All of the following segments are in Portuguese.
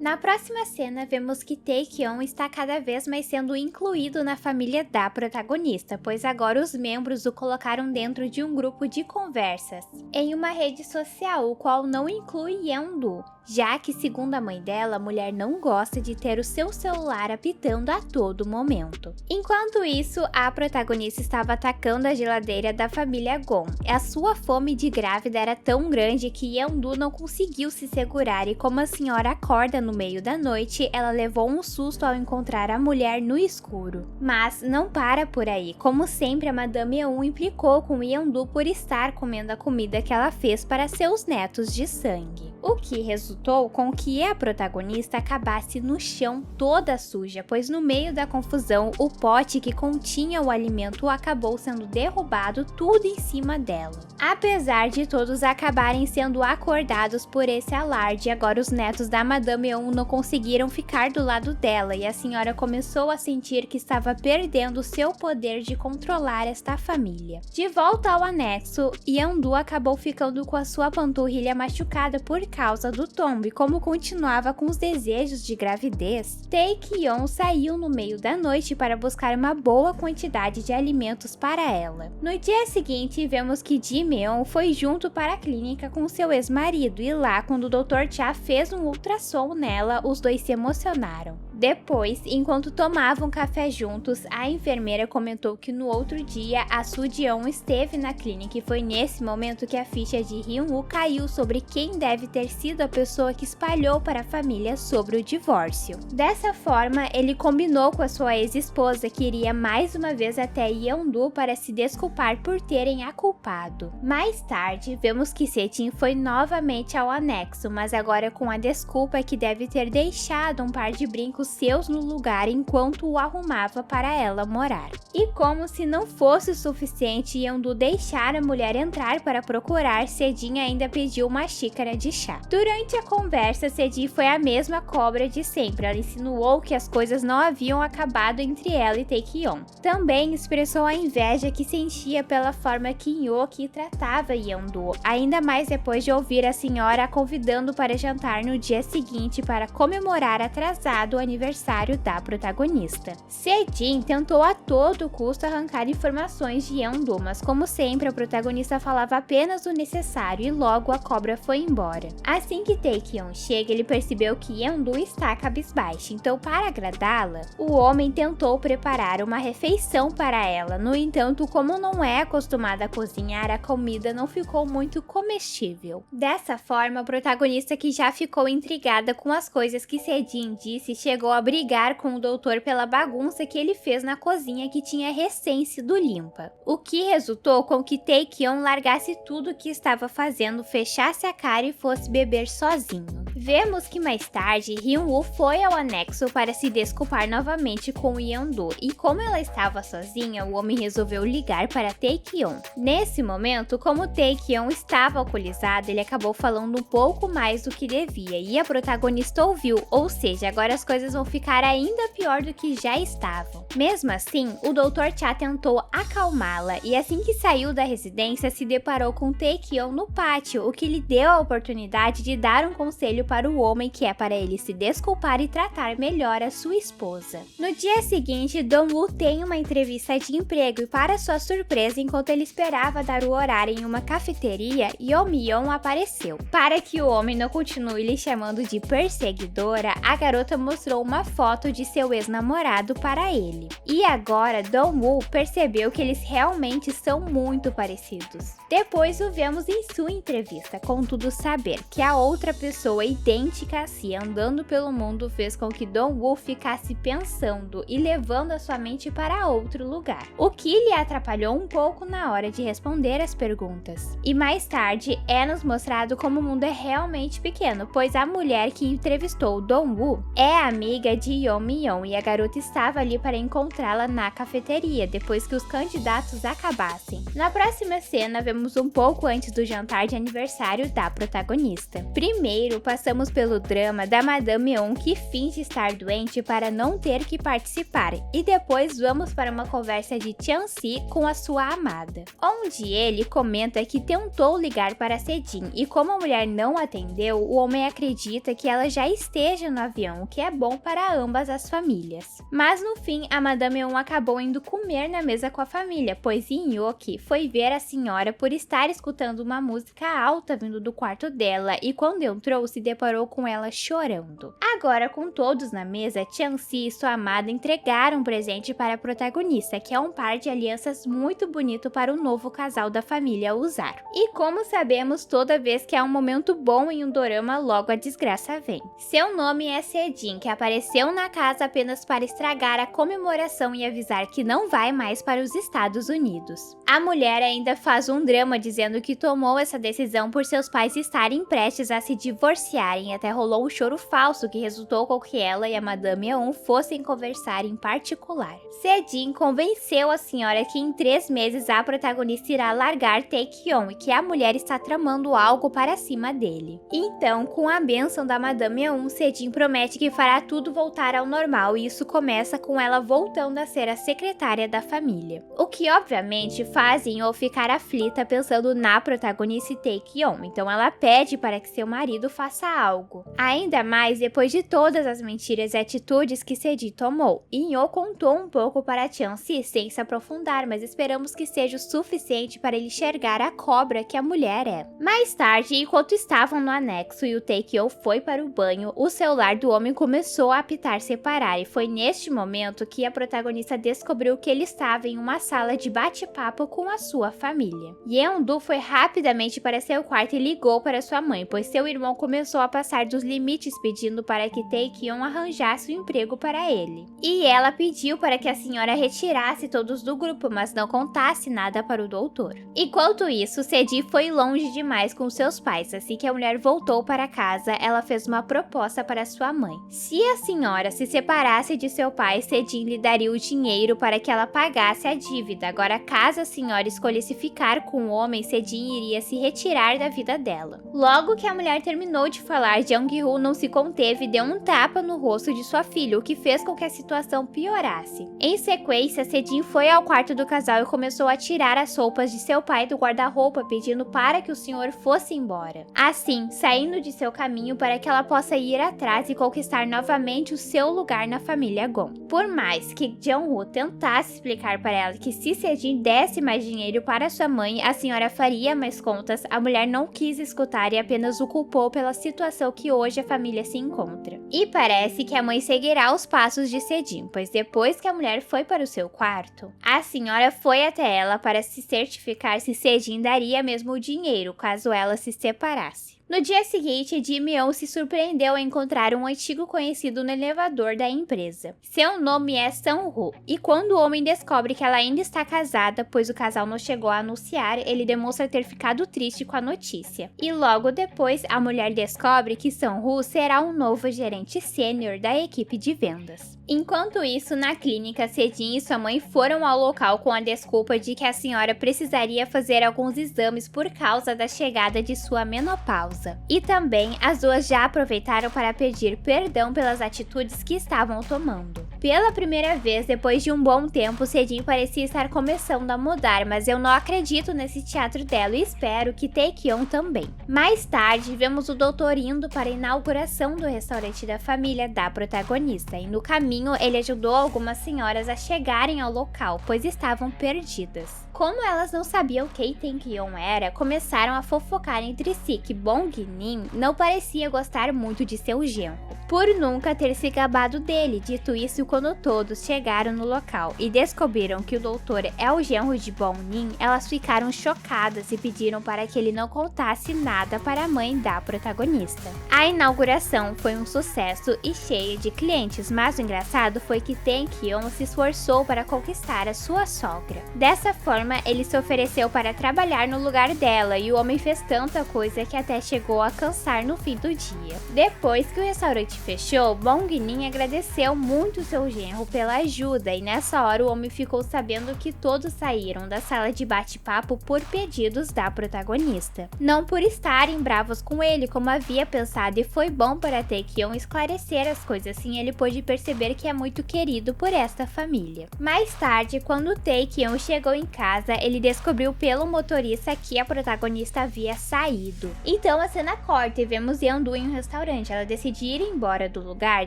Na próxima cena, vemos que Tae-kyon está cada vez mais sendo incluído na família da protagonista, pois agora os membros o colocaram dentro de um grupo de conversas, em uma rede social, o qual não inclui Yeon-do, já que, segundo a mãe dela, a mulher não gosta de ter o seu celular apitando a todo momento. Enquanto isso, a protagonista estava atacando a geladeira da família Gon. A sua fome de grávida era tão grande que Yeon-do não conseguiu se segurar e, como a senhora acorda no meio da noite, ela levou um susto ao encontrar a mulher no escuro. Mas não para por aí. Como sempre, a Madame Yeon implicou com Yeon-do por estar comendo a comida que ela fez para seus netos de sangue, o que resultou com que a protagonista acabasse no chão toda suja, pois no meio da confusão, o pote que continha o alimento acabou sendo derrubado tudo em cima dela. Apesar de todos acabarem sendo acordados por esse alarde, agora os netos da Madame Yeon não conseguiram ficar do lado dela e a senhora começou a sentir que estava perdendo seu poder de controlar esta família. De volta ao anexo, Yeon-do acabou ficando com a sua panturrilha machucada por causa do tombo e como continuava com os desejos de gravidez, Tae-kyon saiu no meio da noite para buscar uma boa quantidade de alimentos para ela. No dia seguinte, vemos que Ji-meon foi junto para a clínica com seu ex-marido e lá, quando o Dr. Cha fez um ultrassom nela, os dois se emocionaram. Depois, enquanto tomavam café juntos, a enfermeira comentou que no outro dia a Soo-jeon esteve na clínica e foi nesse momento que a ficha de Hyun-woo caiu sobre quem deve ter sido a pessoa que espalhou para a família sobre o divórcio. Dessa forma, ele combinou com a sua ex-esposa que iria mais uma vez até Yeon-do para se desculpar por terem a culpado. Mais tarde, vemos que Se-jin foi novamente ao anexo, mas agora com a desculpa que deve ter deixado um par de brincos seus no lugar enquanto o arrumava para ela morar. E como se não fosse o suficiente, Yeon-do deixar a mulher entrar para procurar, Se-jin ainda pediu uma xícara de chá. Durante a conversa, Se-jin foi a mesma cobra de sempre. Ela insinuou que as coisas não haviam acabado entre ela e Tae-kyon. Também expressou a inveja que sentia pela forma que Inhoki tratava Yeon-do, ainda mais depois de ouvir a senhora a convidando para jantar no dia seguinte para comemorar atrasado o aniversário da protagonista. Se-jin tentou a todo custo arrancar informações de Yeon-do, mas como sempre a protagonista falava apenas o necessário e logo a cobra foi embora. Assim que Tae-kyon chega, ele percebeu que Yeon-do está cabisbaixa, então para agradá-la, o homem tentou preparar uma refeição para ela. No entanto, como não é acostumada a cozinhar, a comida não ficou muito comestível. Dessa forma, a protagonista, que já ficou intrigada com as coisas que Se-jin disse, chegou a brigar com o doutor pela bagunça que ele fez na cozinha que tinha recém sido limpa, o que resultou com que Tae-kyon largasse tudo o que estava fazendo, fechasse a cara e fosse beber sozinho. Vemos que mais tarde, Hyun-woo foi ao anexo para se desculpar novamente com Yeon-do, e como ela estava sozinha, o homem resolveu ligar para Tae-kyon. Nesse momento, como Tae-kyon estava alcoolizado, ele acabou falando um pouco mais do que devia, e a protagonista ouviu, ou seja, agora as coisas vão ficar ainda pior do que já estavam. Mesmo assim, o Dr. Cha tentou acalmá-la, e assim que saiu da residência, se deparou com Tae-kyon no pátio, o que lhe deu a oportunidade de dar um conselho para o homem, que é para ele se desculpar e tratar melhor a sua esposa. No dia seguinte, Dong-woo tem uma entrevista de emprego e, para sua surpresa, enquanto ele esperava dar o horário em uma cafeteria, Yeon-mi apareceu. Para que o homem não continue lhe chamando de perseguidora, a garota mostrou uma foto de seu ex-namorado para ele. E agora, Dong-woo percebeu que eles realmente são muito parecidos. Depois o vemos em sua entrevista, contudo saber que a outra pessoa idêntica a si andando pelo mundo fez com que Dong-woo ficasse pensando e levando a sua mente para outro lugar, o que lhe atrapalhou um pouco na hora de responder as perguntas. E mais tarde é nos mostrado como o mundo é realmente pequeno, pois a mulher que entrevistou Dong-woo é amiga de Yeon-mi e a garota estava ali para encontrá-la na cafeteria depois que os candidatos acabassem. Na próxima cena, vemos um pouco antes do jantar de aniversário da protagonista. Primeiro, passamos começamos pelo drama da Madame Yeon, que finge estar doente para não ter que participar, e depois vamos para uma conversa de Chan-si com a sua amada, onde ele comenta que tentou ligar para Sejin e como a mulher não atendeu, o homem acredita que ela já esteja no avião, o que é bom para ambas as famílias. Mas no fim, a Madame Yeon acabou indo comer na mesa com a família, pois Yoki foi ver a senhora por estar escutando uma música alta vindo do quarto dela e quando entrou se deparou com ela chorando. Agora, com todos na mesa, Chan-si e sua amada entregaram um presente para a protagonista, que é um par de alianças muito bonito para o novo casal da família usar. E como sabemos, toda vez que há um momento bom em um dorama, logo a desgraça vem. Seu nome é Sejin, que apareceu na casa apenas para estragar a comemoração e avisar que não vai mais para os Estados Unidos. A mulher ainda faz um drama dizendo que tomou essa decisão por seus pais estarem prestes a se divorciarem e até rolou um choro falso que resultou com que ela e a Madame Yeon fossem conversar em particular. Sejin convenceu a senhora que em 3 meses a protagonista irá largar Tae-kyon e que a mulher está tramando algo para cima dele. Então, com a bênção da Madame Yeon, Sejin promete que fará tudo voltar ao normal e isso começa com ela voltando a ser a secretária da família. O que obviamente faz Yeon ficar aflita pensando na protagonista Tae-kyon, então ela pede para que seu marido faça algo. Ainda mais depois de todas as mentiras e atitudes que Sejin tomou. Yeon contou um pouco para Chan-si sem se aprofundar, mas esperamos que seja o suficiente para ele enxergar a cobra que a mulher é. Mais tarde, enquanto estavam no anexo e o Tae-kyon foi para o banho, o celular do homem começou a apitar sem parar e foi neste momento que a protagonista descobriu que ele estava em uma sala de bate-papo com a sua família. Yeon-do foi rapidamente para seu quarto e ligou para sua mãe, pois seu irmão começou a passar dos limites pedindo para que Tae-kyon arranjasse um emprego para ele. E ela pediu para que a senhora retirasse todos do grupo, mas não contasse nada para o doutor. Enquanto isso, Sejin foi longe demais com seus pais, assim que a mulher voltou para casa, ela fez uma proposta para sua mãe. Se a senhora se separasse de seu pai, Sejin lhe daria o dinheiro para que ela pagasse a dívida. Agora, caso a senhora escolhesse ficar com o homem, Sejin iria se retirar da vida dela. Logo que a mulher terminou de falar, Jung-woo não se conteve e deu um tapa no rosto de sua filha, o que fez com que a situação piorasse. Em sequência, Sejin foi ao quarto do casal e começou a tirar as roupas de seu pai do guarda-roupa, pedindo para que o senhor fosse embora. Assim, saindo de seu caminho para que ela possa ir atrás e conquistar novamente o seu lugar na família Gon. Por mais que Jung-woo tentasse explicar para ela que se Sejin desse mais dinheiro para sua mãe, a senhora faria mais contas, a mulher não quis escutar e apenas o culpou pela situação que hoje a família se encontra. E parece que a mãe seguirá os passos de Sejin, pois depois que a mulher foi para o seu quarto, a senhora foi até ela para se certificar se Sejin daria mesmo o dinheiro caso ela se separasse. No dia seguinte, Ji-myeon se surpreendeu ao encontrar um antigo conhecido no elevador da empresa. Seu nome é Sang-woo, e quando o homem descobre que ela ainda está casada, pois o casal não chegou a anunciar, ele demonstra ter ficado triste com a notícia. E logo depois, a mulher descobre que Sang-woo será um novo gerente sênior da equipe de vendas. Enquanto isso, na clínica, Sejin e sua mãe foram ao local com a desculpa de que a senhora precisaria fazer alguns exames por causa da chegada de sua menopausa. E também, as duas já aproveitaram para pedir perdão pelas atitudes que estavam tomando. Pela primeira vez, depois de um bom tempo, Sejin parecia estar começando a mudar, mas eu não acredito nesse teatro dela e espero que Tae-kyon também. Mais tarde, vemos o doutor indo para a inauguração do restaurante da família da protagonista, e no caminho ele ajudou algumas senhoras a chegarem ao local, pois estavam perdidas. Como elas não sabiam quem Tae-kyon era, começaram a fofocar entre si que Bong-min não parecia gostar muito de seu genro, por nunca ter se gabado dele. Dito isso, quando todos chegaram no local e descobriram que o doutor é o genro de Bong-min, elas ficaram chocadas e pediram para que ele não contasse nada para a mãe da protagonista. A inauguração foi um sucesso e cheia de clientes, mas o engraçado foi que Tae-kyon se esforçou para conquistar a sua sogra. Dessa forma, ele se ofereceu para trabalhar no lugar dela e o homem fez tanta coisa que até chegou a cansar no fim do dia. Depois que o restaurante fechou, Bong-min agradeceu muito seu seu genro pela ajuda, e nessa hora o homem ficou sabendo que todos saíram da sala de bate-papo por pedidos da protagonista. Não por estarem bravos com ele como havia pensado, e foi bom para Tae-kyun esclarecer as coisas, assim ele pôde perceber que é muito querido por esta família. Mais tarde, quando Tae-kyun chegou em casa, ele descobriu pelo motorista que a protagonista havia saído. Então a cena corta e vemos Yeon-do em um restaurante. Ela decide ir embora do lugar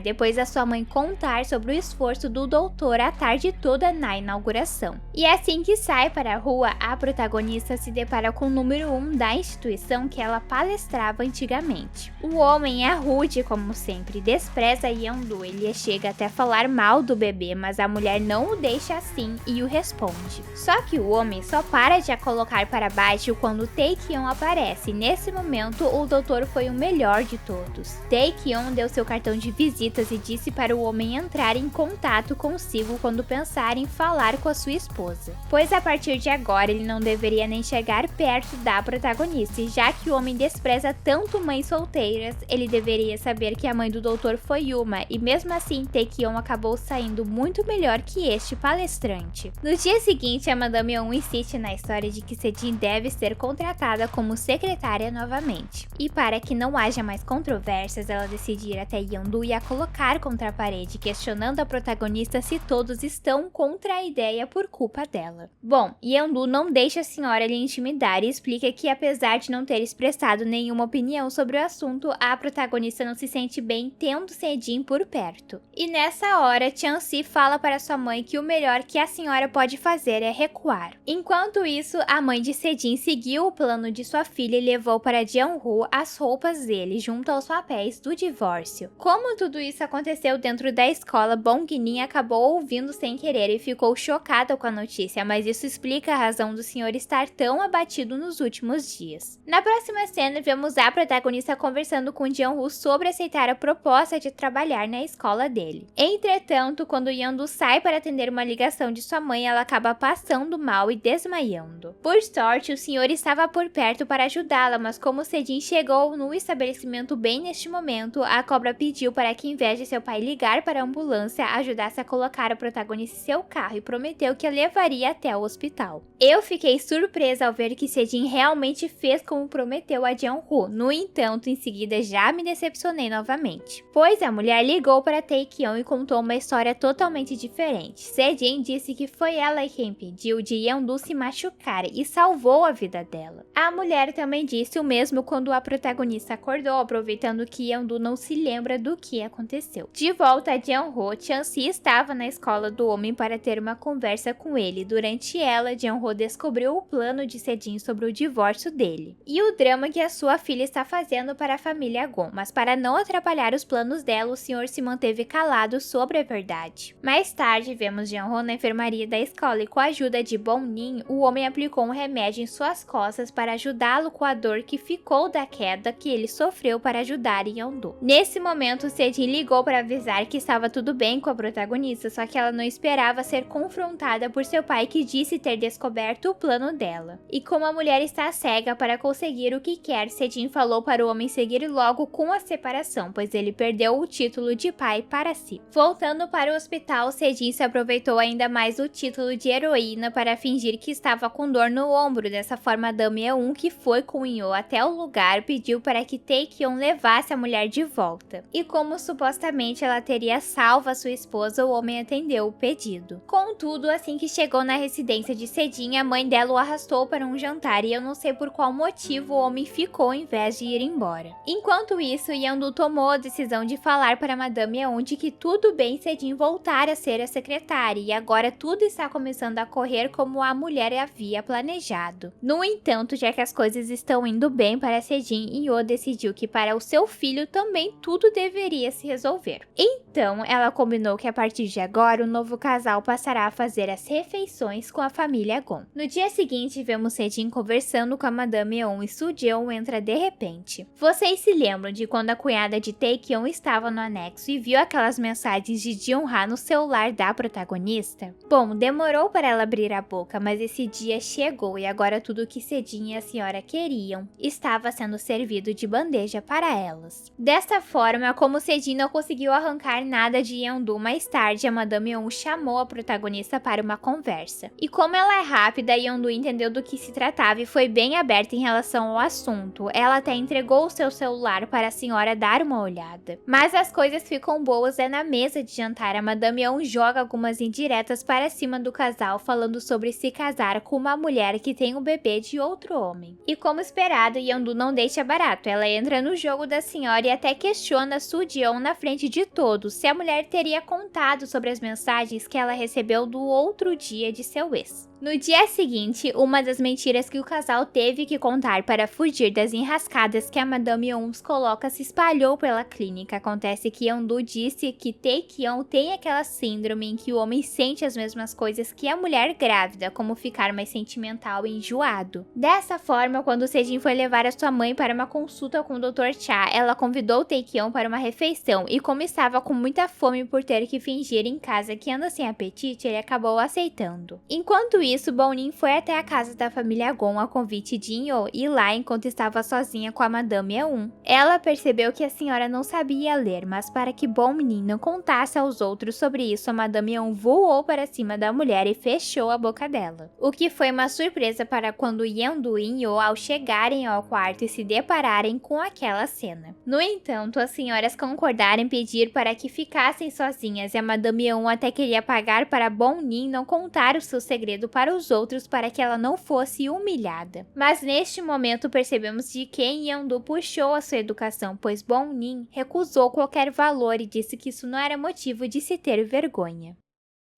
depois da sua mãe contar sobre o esforço do doutor a tarde toda na inauguração. E assim que sai para a rua, a protagonista se depara com o número 1 da instituição que ela palestrava antigamente. O homem é rude como sempre, despreza Yeon-do, ele chega até a falar mal do bebê, mas a mulher não o deixa assim e o responde. Só que o homem só para de a colocar para baixo quando Tae-kyun aparece. Nesse momento, o doutor foi o melhor de todos. Tae-kyun deu seu cartão de visitas e disse para o homem entrar em contato consigo quando pensar em falar com a sua esposa, pois a partir de agora ele não deveria nem chegar perto da protagonista, e já que o homem despreza tanto mães solteiras, ele deveria saber que a mãe do doutor foi uma, e mesmo assim Tae-kyun acabou saindo muito melhor que este palestrante. No dia seguinte, a Madame Yeon insiste na história de que Sejin deve ser contratada como secretária novamente, e para que não haja mais controvérsias, ela decide ir até Yeon-do e a colocar contra a parede, questionando a protagonista se todos estão contra a ideia por culpa dela. Bom, Yeon-do não deixa a senhora lhe intimidar e explica que apesar de não ter expressado nenhuma opinião sobre o assunto, a protagonista não se sente bem tendo Sejin por perto. E nessa hora, Chan-si fala para sua mãe que o melhor que a senhora pode fazer é recuar. Enquanto isso, a mãe de Sejin seguiu o plano de sua filha e levou para Jeon-woo as roupas dele junto aos papéis do divórcio. Como tudo isso aconteceu dentro da escola, Bong-min acabou ouvindo sem querer e ficou chocada com a notícia, mas isso explica a razão do senhor estar tão abatido nos últimos dias. Na próxima cena, vemos a protagonista conversando com Jeon-woo sobre aceitar a proposta de trabalhar na escola dele. Entretanto, quando Yeon-do sai para atender uma ligação de sua mãe, ela acaba passando mal e desmaiando. Por sorte, o senhor estava por perto para ajudá-la, mas como Sejin chegou no estabelecimento bem neste momento, a cobra pediu para que, em vez de seu pai ligar para a ambulância, ajudasse a colocar a protagonista em seu carro e prometeu que a levaria até o hospital. Eu fiquei surpresa ao ver que Sejin realmente fez como prometeu a Jeon-woo. No entanto, em seguida já me decepcionei novamente, pois a mulher ligou para Tae-kyun e contou uma história totalmente diferente. Sejin disse que foi ela quem impediu de Yeon-do se machucar e salvou a vida dela. A mulher também disse o mesmo quando a protagonista acordou, aproveitando que Yeon-do não se lembra do que aconteceu. De volta a Jeon-ho, Chan-si estava na escola do homem para ter uma conversa com ele. Durante ela, Jeon-ho descobriu o plano de Sejin sobre o divórcio dele e o drama que a sua filha está fazendo para a família Gon, mas para não atrapalhar os planos dela, o senhor se manteve calado sobre a verdade. Mais tarde, vemos Jeon-ho na enfermaria da escola e com a ajuda de Bong-min, o homem aplicou um remédio em suas costas para ajudá-lo com a dor que ficou da queda que ele sofreu para ajudar Yeon-do. Nesse momento, Sejin ligou para avisar que estava tudo bem com a protagonista, só que ela não esperava ser confrontada por seu pai que disse ter descoberto o plano dela. E como a mulher está cega para conseguir o que quer, Sejin falou para o homem seguir logo com a separação, pois ele perdeu o título de pai para si. Voltando para o hospital, Sejin se aproveitou ainda mais do título de heroína para fingir que estava com dor no ombro. Dessa forma, Dame Eun, que foi com Inho até o lugar, pediu para que Tae-kyun levasse a mulher de volta. E como supostamente ela teria salvo a sua esposa, o homem atendeu o pedido. Contudo, assim que chegou na residência de Sejin, a mãe dela o arrastou para um jantar e eu não sei por qual motivo o homem ficou em vez de ir embora. Enquanto isso, Yeon-do tomou a decisão de falar para Madame Yeon de que tudo bem Sejin voltar a ser a secretária e agora tudo está começando a correr como a mulher havia planejado. No entanto, já que as coisas estão indo bem para Sejin, Inho decidiu que para o seu filho também tudo deveria se resolver. Então, ela combinou que a partir de agora o novo casal passará a fazer as refeições com a família Gon. No dia seguinte, vemos Sejin conversando com a Madame Yeon e Soo-jeon entra de repente. Vocês se lembram de quando a cunhada de Tae-kyun estava no anexo e viu aquelas mensagens de Jeon-ha no celular da protagonista? Bom, demorou para ela abrir a boca, mas esse dia chegou e agora tudo que Sejin e a senhora queriam estava sendo servido de bandeja para elas. Desta forma, como Sejin não conseguiu arrancar nada de Yeon Yeondu, mais tarde a Madame Yeon chamou a protagonista para uma conversa. E como ela é rápida, Yeondu entendeu do que se tratava e foi bem aberta em relação ao assunto. Ela até entregou o seu celular para a senhora dar uma olhada. Mas as coisas ficam boas na mesa de jantar. A Madame Yeon joga algumas indiretas para cima do casal, falando sobre se casar com uma mulher que tem um bebê de outro homem. E como esperado, Yeondu não deixa barato. Ela entra no jogo da senhora e até questiona Soo Ji-yeon na frente de todos se a mulher teria contado sobre as mensagens que ela recebeu do outro dia de seu ex. No dia seguinte, uma das mentiras que o casal teve que contar para fugir das enrascadas que a Madame Yeon coloca se espalhou pela clínica. Acontece que Yeondu disse que Tae-kyon tem aquela síndrome em que o homem sente as mesmas coisas que a mulher grávida, como ficar mais sentimental e enjoado. Dessa forma, quando Sejin foi levar a sua mãe para uma consulta com o Dr. Cha, ela convidou Tae-kyon para uma refeição e como estava com muita fome por ter que fingir em casa que anda sem apetite, ele acabou aceitando. Enquanto isso, Bonin foi até a casa da família Gon a convite de In-yo e lá, enquanto estava sozinha com a Madame Yeon, ela percebeu que a senhora não sabia ler, mas para que Bonin não contasse aos outros sobre isso, a Madame Yeon voou para cima da mulher e fechou a boca dela. O que foi uma surpresa para quando Yeondu e In-yo ao chegarem ao quarto e se depararem com aquela cena. No entanto, as senhoras concordaram em pedir para que ficassem sozinhas e a Madame Yeon até queria pagar para Bonin não contar o seu segredo para os outros para que ela não fosse humilhada. Mas neste momento percebemos de quem Yeondu puxou a sua educação, pois Bonin recusou qualquer valor e disse que isso não era motivo de se ter vergonha.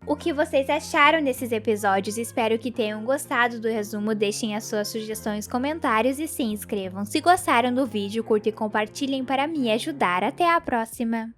O que vocês acharam desses episódios? Espero que tenham gostado do resumo, deixem as suas sugestões, comentários e se inscrevam. Se gostaram do vídeo, curtem e compartilhem para me ajudar. Até a próxima!